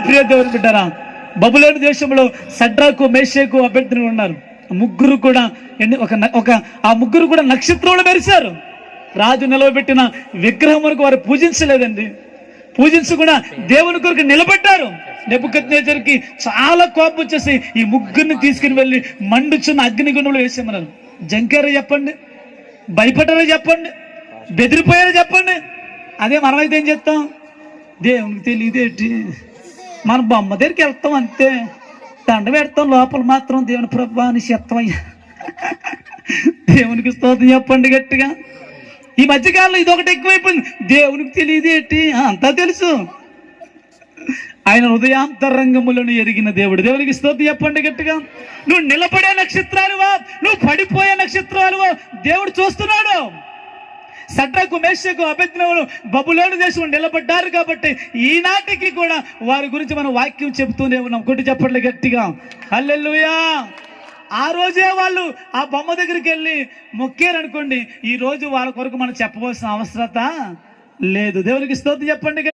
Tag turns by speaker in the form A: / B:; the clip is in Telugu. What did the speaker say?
A: ప్రియ దేవుని బిడ్డరా, బబులోను దేశంలో సడ్రాకు, మేషకు, అబేద్నెగో ఉన్నారు. ముగ్గురు కూడా ఆ ముగ్గురు కూడా నక్షత్రంలో మెరిశారు. రాజు నిలవబెట్టిన విగ్రహమునకు వారు పూజించలేదండి, పూజించకుండా దేవుని కొరకు నిలబడ్డారు. నెబుకద్నెజరుకి చాలా కోపం వచ్చేసి ఈ ముగ్గురిని తీసుకుని వెళ్ళి మండుచున్న అగ్నిగుండంలో వేసేమన్నారు. జంకారో చెప్పండి, భయపడ్డారో చెప్పండి, బెదిరిపోయారో చెప్పండి. అదే మనమైతే ఏం చేస్తాం? దేవునికి తెలియదేంటి, మన బొమ్మ దగ్గరికి వెళ్తాం అంతే, దండ పెడతాం, లోపల మాత్రం దేవుని ప్రభువా అని చెప్తామయ్యా. దేవునికి స్తోత్రం చెప్పండి గట్టిగా. ఈ మధ్యకాలంలో ఇదొకటి ఎక్కువైపోయింది, దేవునికి తెలియదేంటి, అంతా తెలుసు. ఆయన హృదయాంతరంగములను ఎరిగిన దేవుడు. దేవునికి స్తోత్రం చెప్పండి గట్టిగా. నువ్వు నిలబడే నక్షత్రాలువా, నువ్వు పడిపోయే నక్షత్రాలువా, దేవుడు చూస్తున్నాడు. సడ్రకు, మేషకు, అబేద్నెగోను బబులోను దేశంలో నిలబడ్డారు కాబట్టి ఈనాటికి కూడా వారి గురించి మనం వాక్యం చెబుతూనే ఉన్నాం. కొట్టి చెప్పండి గట్టిగా, హల్లెలూయా. ఆ రోజే వాళ్ళు ఆ బొమ్మ దగ్గరికి వెళ్ళి మొక్కారనుకోండి, ఈ రోజు వాళ్ళ కొరకు మనం చెప్పవలసిన అవసరత లేదు. దేవునికి స్తోత్రం చెప్పండి.